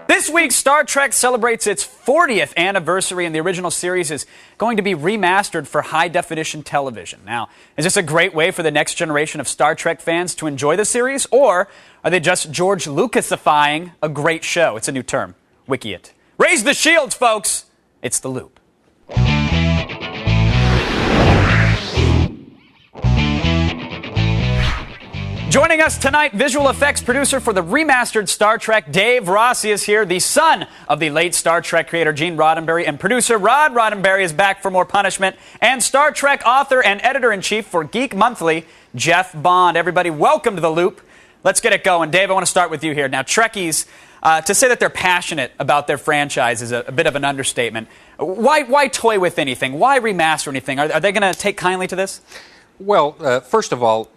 This week, Star Trek celebrates its 40th anniversary, and the original series is going to be remastered for high-definition television. Now, is this a great way for the next generation of Star Trek fans to enjoy the series, or are they just George Lucasifying a great show? It's a new term. Wiki it. Raise the shields, folks! It's The Loop. Joining us tonight, visual effects producer for the remastered Star Trek, Dave Rossi, is here, the son of the late Star Trek creator Gene Roddenberry, and producer Rod Roddenberry is back for more punishment, and Star Trek author and editor-in-chief for Geek Monthly, Jeff Bond. Everybody, welcome to The Loop. Let's get it going. Dave, I want to start with you here. Now, Trekkies, to say that they're passionate about their franchise is a bit of an understatement. Why toy with anything? Why remaster anything? Are they going to take kindly to this? Well, first of all,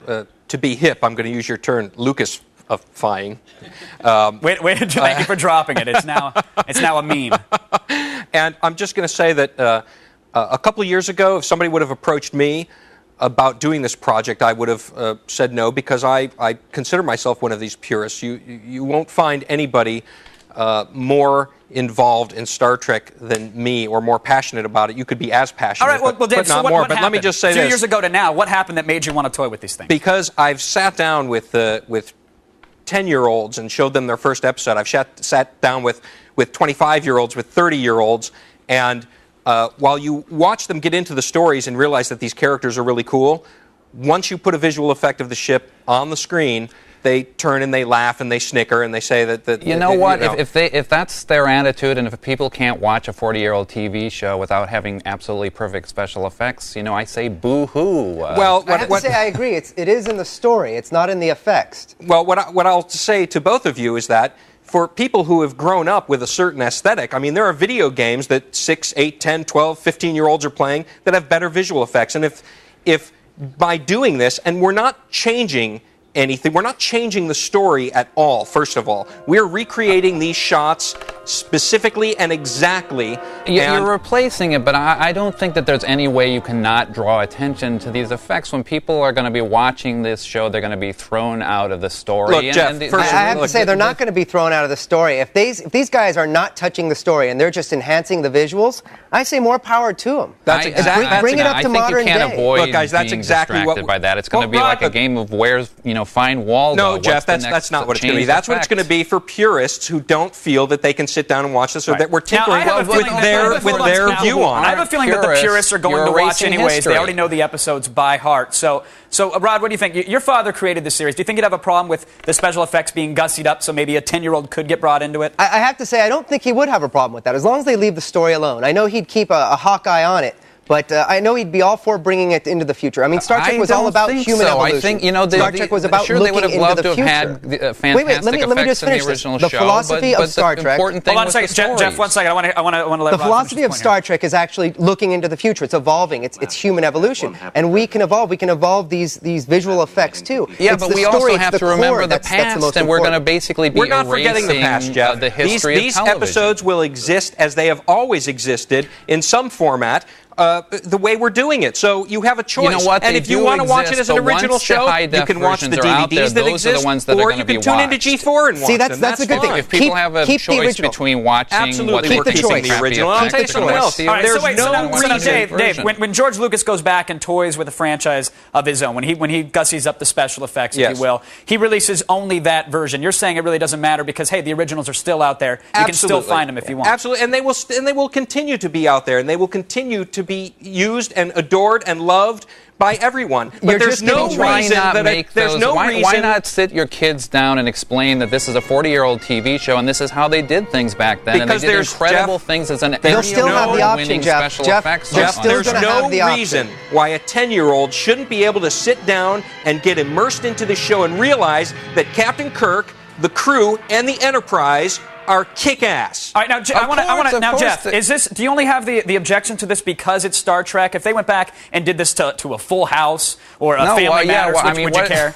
to be hip, I'm going to use your term, Lucasifying. Wait, thank you for dropping it. It's now a meme. And I'm just going to say that a couple of years ago, if somebody would have approached me about doing this project, I would have said no, because I consider myself one of these purists. You won't find anybody more involved in Star Trek than me, or more passionate about it. You could be as passionate, all right, well, Dave, but not so more. What but let me just say this. 2 years ago to now, what happened that made you want to toy with these things? Because I've sat down with 10-year-olds and showed them their first episode. I've sat down with 25-year-olds, with 30-year-olds, and while you watch them get into the stories and realize that these characters are really cool, once you put a visual effect of the ship on the screen, they turn and they laugh and they snicker and they say that you know what? If that's their attitude, and if people can't watch a 40-year-old TV show without having absolutely perfect special effects, I say boo-hoo. Well, I have to say I agree. It is in the story. It's not in the effects. Well, what I'll say to both of you is that for people who have grown up with a certain aesthetic, I mean, there are video games that 6, 8, 10, 12, 15-year-olds are playing that have better visual effects. And if by doing this, and we're not changing anything, we're not changing the story at all, first of all. We're recreating these shots specifically and exactly. You're replacing it, but I don't think that there's any way you cannot draw attention to these effects. When people are going to be watching this show, they're going to be thrown out of the story. Look, Jeff, I have to say, they're not going to be thrown out of the story. If these guys are not touching the story and they're just enhancing the visuals, I say more power to them. That's exactly. Bring it up to modern day. I think you can't avoid Look, guys, that's being exactly distracted by that. It's going to be like a game of where's, find Waldo. No, Jeff, that's not what it's going to be. That's what it's going to be for purists who don't feel that they can sit down and watch this, or that we're tinkering with their view on it. I have a feeling that the purists are going to watch anyways. History. They already know the episodes by heart. So, Rod, what do you think? Your father created this series. Do you think you'd have a problem with the special effects being gussied up so maybe a 10-year-old could get brought into it? I have to say, I don't think he would have a problem with that, as long as they leave the story alone. I know he'd keep a hawk eye on it, but I know he'd be all for bringing it into the future. I mean, Star Trek was all about human evolution. I think, Star Trek was about sure, they would have loved to have had fantastic effects in the original show. The philosophy of Star Trek. Hold on a second, Jeff, 1 second. I want to let the philosophy of Star Trek is actually looking into the future. It's evolving. It's human evolution, and we can evolve. We can evolve these visual effects too. Yeah, but we also have to remember the past, and we're going to basically be erasing not forgetting the past, Jeff. The history of television. These episodes will exist as they have always existed in some format. The way we're doing it. So you have a choice. You know what? And if you want to watch it as an original show, you can watch the DVDs that exist, or you can tune into G4 and watch them. See, that's a good thing. If people have a choice between watching absolutely, we're keeping the original. I'll tell you something else. There's no reason. Dave, when George Lucas goes back and toys with a franchise of his own, when he gussies up the special effects, if you will, he releases only that version. You're saying it really doesn't matter because, hey, the originals are still out there. You can still find them if you want. Absolutely, and they will continue to be out there, and they will continue to be used and adored and loved by everyone. But there's no reason why not sit your kids down and explain that this is a 40-year-old TV show and this is how they did things back then, because and they did incredible things as an they'll still have the option, special effects. There's no reason why a 10-year-old shouldn't be able to sit down and get immersed into the show and realize that Captain Kirk, the crew, and the Enterprise are kick-ass. All right, now, Jeff, is this? Do you only have the objection to this because it's Star Trek? If they went back and did this to a Full House or a Family Matters, would you care?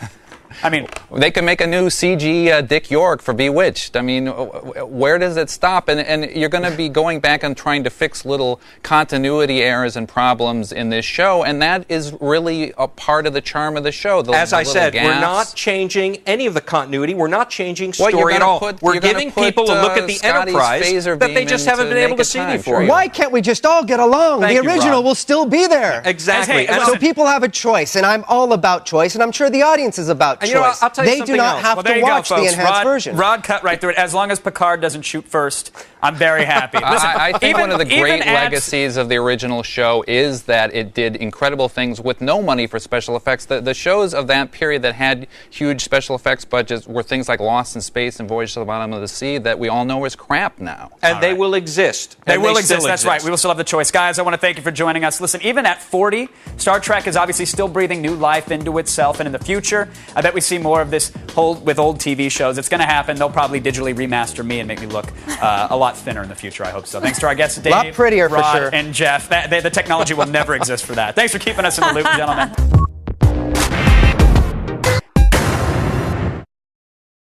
I mean, they can make a new CG Dick York for Bewitched. I mean, where does it stop? And you're going to be going back and trying to fix little continuity errors and problems in this show, and that is really a part of the charm of the show. As I said, gaps. We're not changing any of the continuity. We're not changing story at all. We're giving people a look at the Enterprise that they just haven't been able to see before. Why can't we just all get along? The original will still be there. Exactly. So people have a choice, and I'm all about choice, and I'm sure the audience is about choice. You know, I'll tell you they do not have to watch the enhanced version. Rod cut right through it. As long as Picard doesn't shoot first, I'm very happy. Listen, I think one of the great legacies of the original show is that it did incredible things with no money for special effects. The shows of that period that had huge special effects budgets were things like Lost in Space and Voyage to the Bottom of the Sea that we all know is crap now. And they will exist. They will exist. That's right. We will still have the choice. Guys, I want to thank you for joining us. Listen, even at 40, Star Trek is obviously still breathing new life into itself. And in the future, I bet we see more of this with old TV shows. It's going to happen. They'll probably digitally remaster me and make me look a lot thinner in the future. I hope so. Thanks to our guests, Dave, a lot prettier, Rod, for sure. and Jeff. The technology will never exist for that. Thanks for keeping us in the loop, gentlemen.